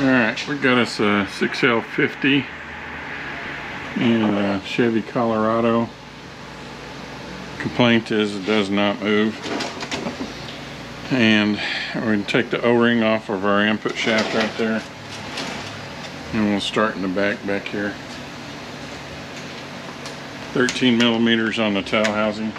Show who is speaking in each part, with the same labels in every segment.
Speaker 1: Alright, we got us a 6L50 in a Chevy Colorado. Complaint is it does not move. And we're going to take the O-ring off of our input shaft right there. And we'll start in the back here. 13 millimeters on the tail housing.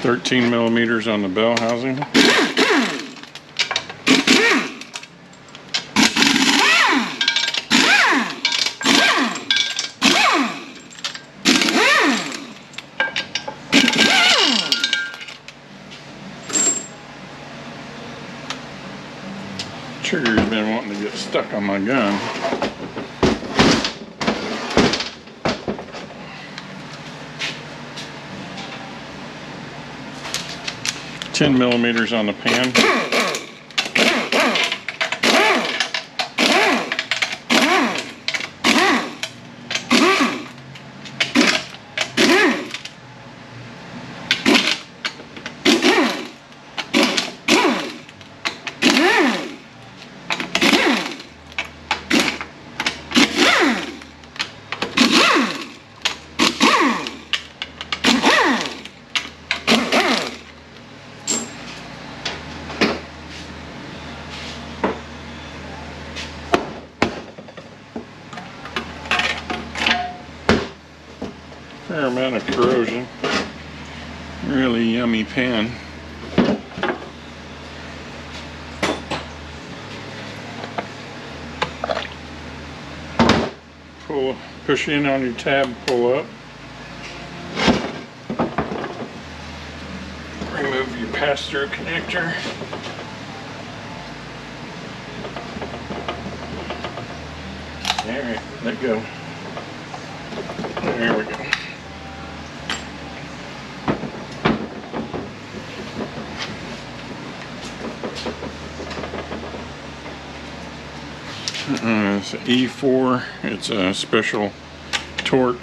Speaker 1: $13mm on the bell housing. Trigger's been wanting to get stuck on my gun. $10mm on the pan. Fair amount of corrosion. Really yummy pan. Push in on your tab, pull up. Remove your pass-through connector. Alright, let go. There we go. It's an E4, it's a special torque.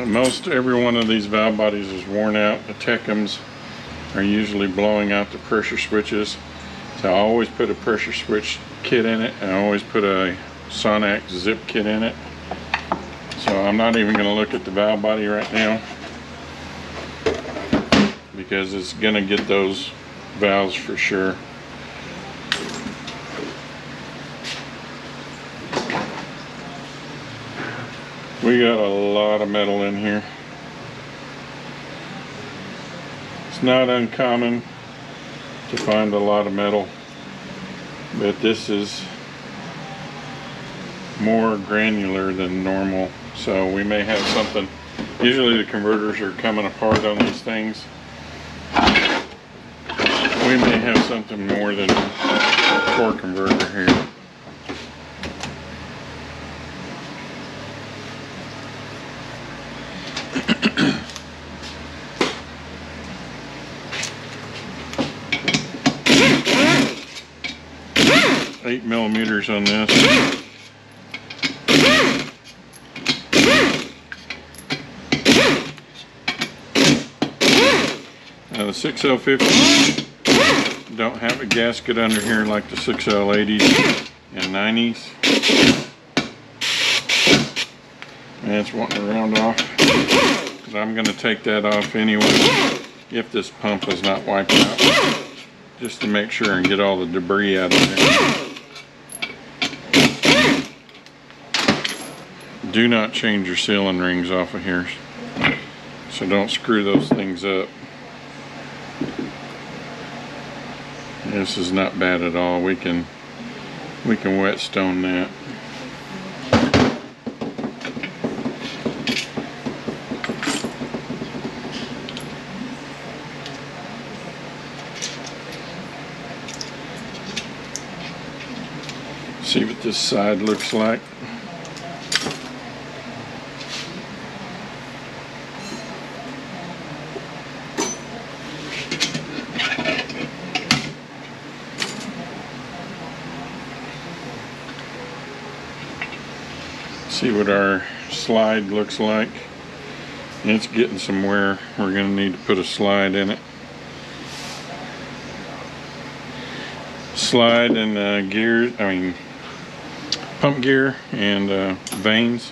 Speaker 1: Most every one of these valve bodies is worn out. The Techums are usually blowing out the pressure switches. So I always put a pressure switch kit in it, and I always put a Sonax zip kit in it. So I'm not even going to look at the valve body right now, because it's going to get those valves for sure. We got a lot of metal in here. It's not uncommon to find a lot of metal, but this is more granular than normal. So we may have something. Usually the converters are coming apart on these things. We may have something more than a core converter here. $8mm on this. Now the 6L50 don't have a gasket under here like the 6L80s and 90s. And it's wanting to round off. But I'm going to take that off anyway if this pump is not wiped out, just to make sure and get all the debris out of there. Do not change your sealing rings off of here, so don't screw those things up. This is not bad at all. We can whetstone that. See what this side looks like. See what our slide looks like. It's getting somewhere. We're going to need to put a slide in it. Slide and gears, pump gear and vanes.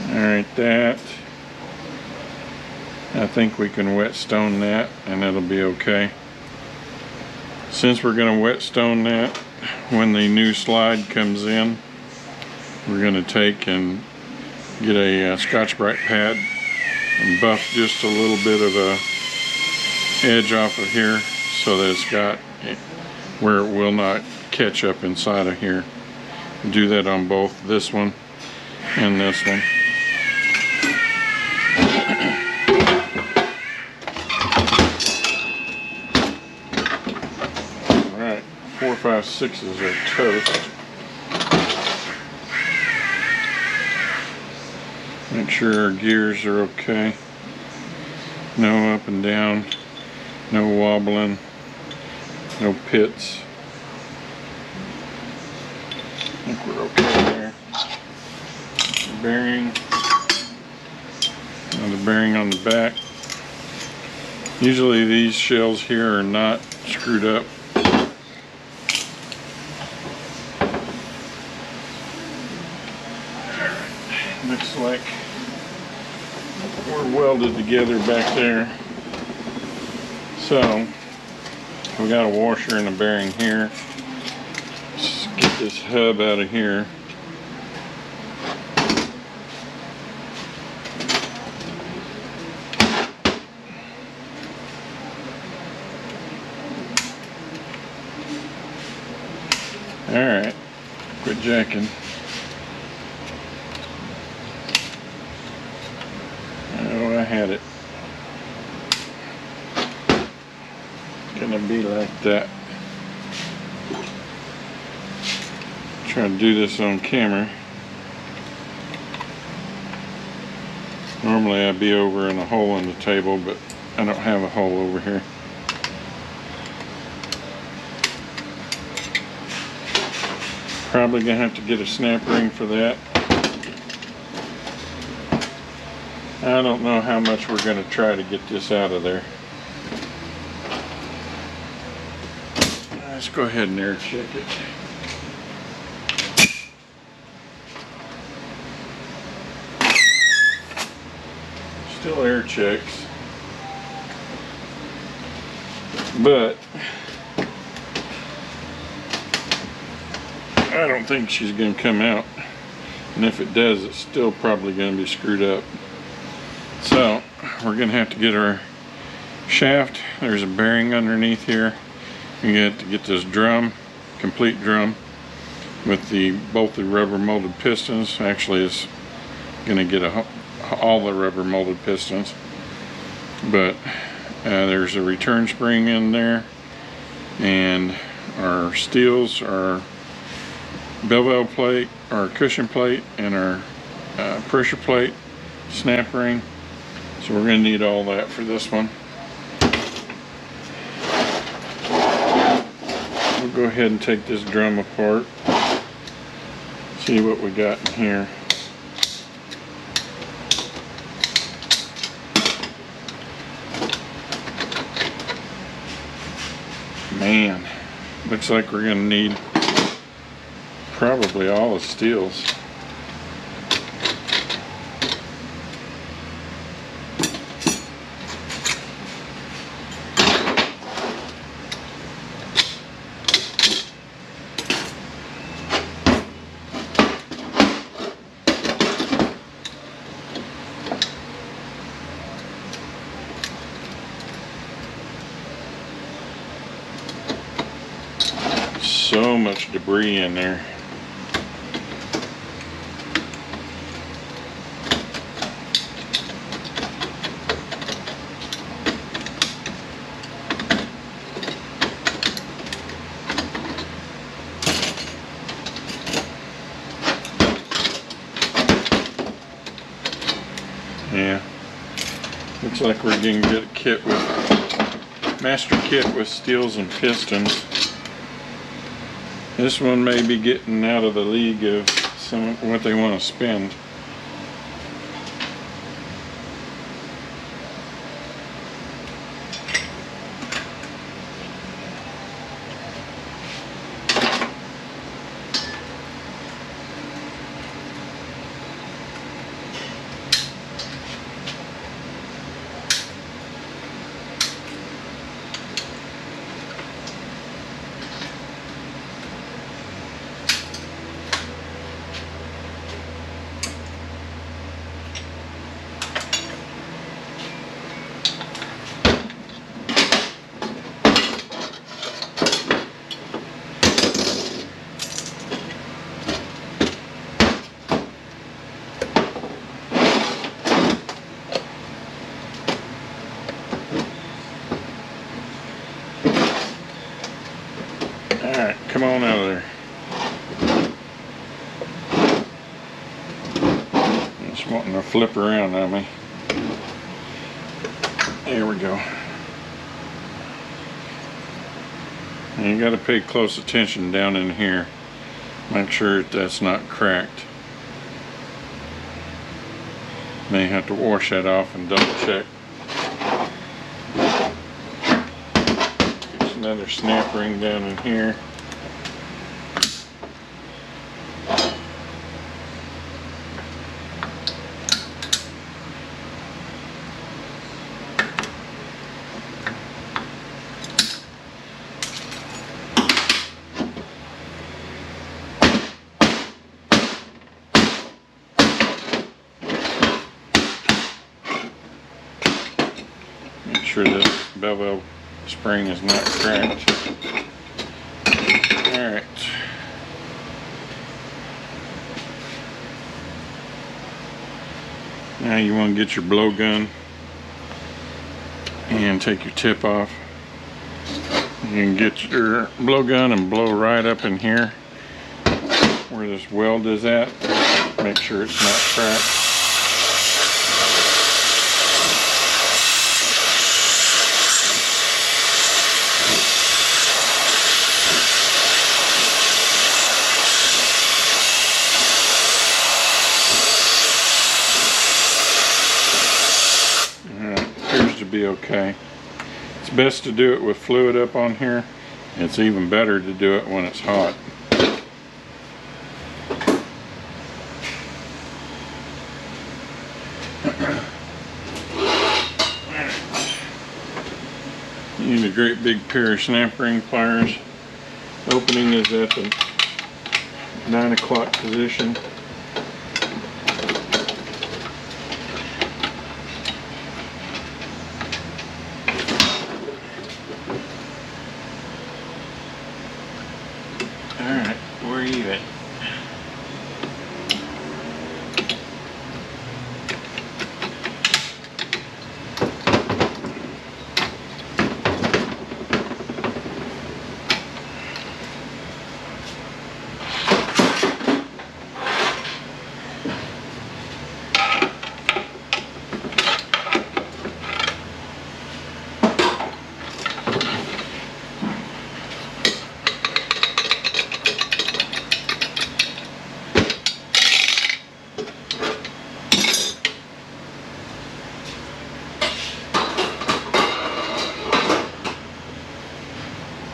Speaker 1: Alright, that. I think we can whetstone that and that'll be okay. Since we're going to whetstone that, when the new slide comes in, we're going to take and get a Scotch-Brite pad and buff just a little bit of a edge off of here so that it's got where it will not catch up inside of here. Do that on both this one and this one. Alright, 4, 5, 6s are toast. Make sure our gears are okay. No up and down, no wobbling, no pits. I think we're okay there. The bearing. Now the bearing on the back. Usually these shells here are not screwed up. Looks like we're welded together back there. So we got a washer and a bearing here. Let's get this hub out of here. Alright, quit jacking. Oh, I had it. Gonna be like that. Trying to do this on camera. Normally I'd be over in a hole in the table, but I don't have a hole over here. Probably gonna have to get a snap ring for that. I don't know how much we're gonna try to get this out of there. Let's go ahead and air check it. Still air checks, but I don't think she's going to come out, and if it does, it's still probably going to be screwed up. So we're going to have to get our shaft. There's a bearing underneath here. We're going to have to get this drum, complete drum, with both the rubber molded pistons. Actually, it's going to get all the rubber molded pistons, but there's a return spring in there, and our steels, our bevel plate, our cushion plate, and our pressure plate, snap ring. So we're going to need all that for this one. We'll go ahead and take this drum apart, see what we got in here. Man, looks like we're going to need probably all the steels. So much debris in there. Yeah, looks like we're going to get a kit with master kit with steels and pistons. This one may be getting out of the league of what they want to spend. Alright, come on out of there. It's wanting to flip around on me. There we go. And you got to pay close attention down in here. Make sure that's not cracked. May have to wash that off and double check. There's another snap ring down in here. Make sure this bevel spring is not cracked. Alright. Now you want to get your blowgun and take your tip off. You can get your blowgun and blow right up in here where this weld is at. Make sure it's not cracked. To be okay. It's best to do it with fluid up on here. It's even better to do it when it's hot. You need a great big pair of snap ring pliers. Opening is at the 9 o'clock position. Alright, where are you at?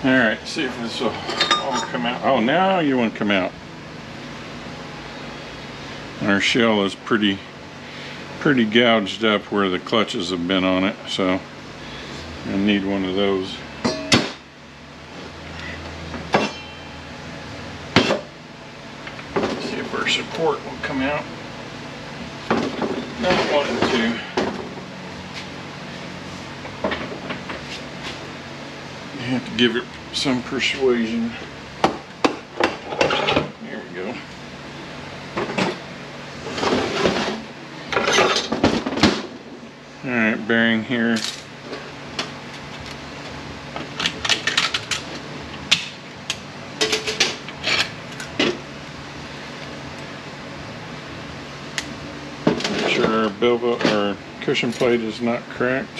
Speaker 1: Alright, see if this will all come out. Oh, now you want to come out. Our shell is pretty gouged up where the clutches have been on it, so I need one of those. See if our support will come out. Don't want it to. You have to give it some persuasion. There we go. Alright, bearing here. Make sure our bevel or cushion plate is not cracked.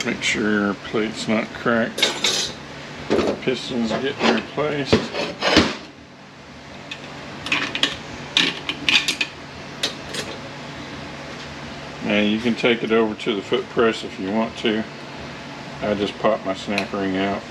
Speaker 1: Make sure your plate's not cracked. Pistons getting replaced. Now you can take it over to the foot press if you want to. I just popped my snap ring out.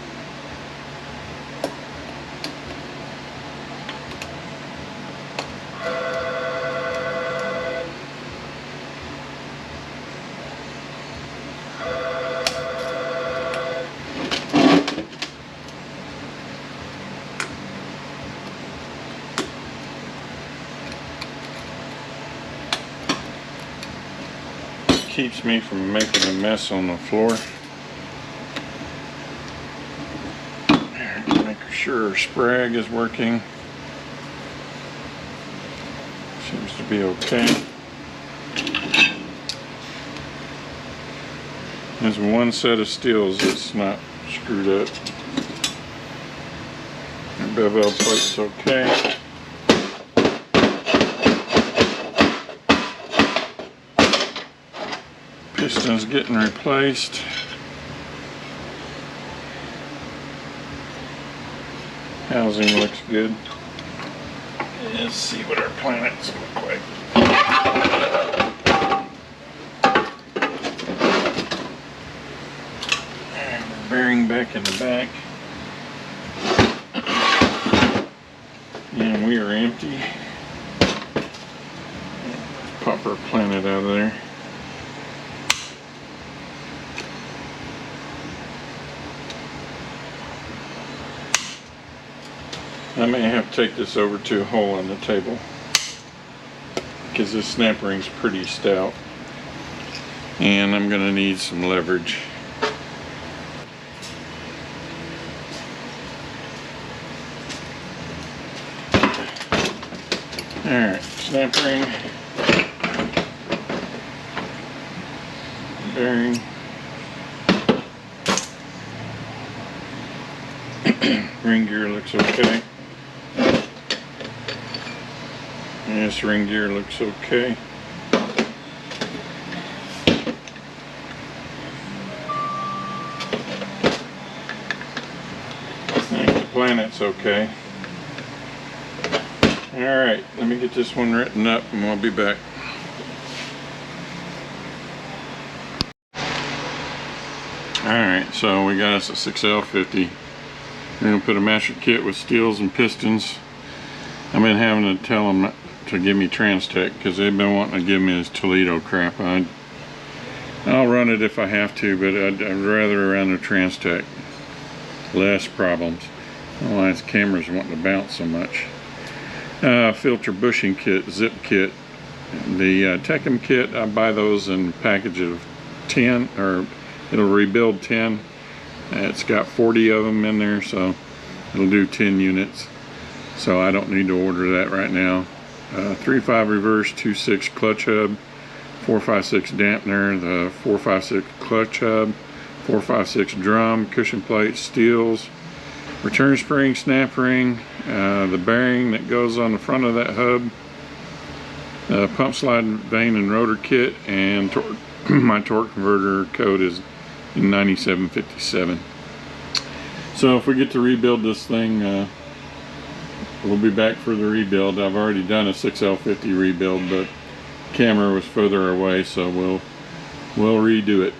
Speaker 1: Keeps me from making a mess on the floor. Make sure sprag is working. Seems to be okay. There's one set of steels that's not screwed up. The bevel plate's okay. Piston's getting replaced. Housing looks good. Let's see what our planets look like. And we're bearing back in the back. And we are empty. Pop our planet out of there. I may have to take this over to a hole in the table because this snap ring's pretty stout and I'm going to need some leverage. Alright, snap ring, bearing, ring gear looks okay. This ring gear looks okay. And the planet's okay. Alright, let me get this one written up and we'll be back. Alright, so we got us a 6L50. We're going to put a master kit with steels and pistons. I've been having to tell them to give me Trans-Tech because they've been wanting to give me this Toledo crap. I'll run it if I have to, but I'd rather run a Trans-Tech. Less problems. I don't know why this camera's wanting to bounce so much. Filter bushing kit, zip kit. The Tecum kit, I buy those in a package of 10, or it'll rebuild 10. It's got 40 of them in there, so it'll do 10 units. So I don't need to order that right now. 3.5 reverse, 2.6 clutch hub, 4.56 dampener, the 4.56 clutch hub, 4.56 drum, cushion plate, steels, return spring, snap ring, the bearing that goes on the front of that hub, pump slide vane and rotor kit, and my torque converter code is 9757. So if we get to rebuild this thing, we'll be back for the rebuild. I've already done a 6L50 rebuild, but camera was further away, so we'll redo it.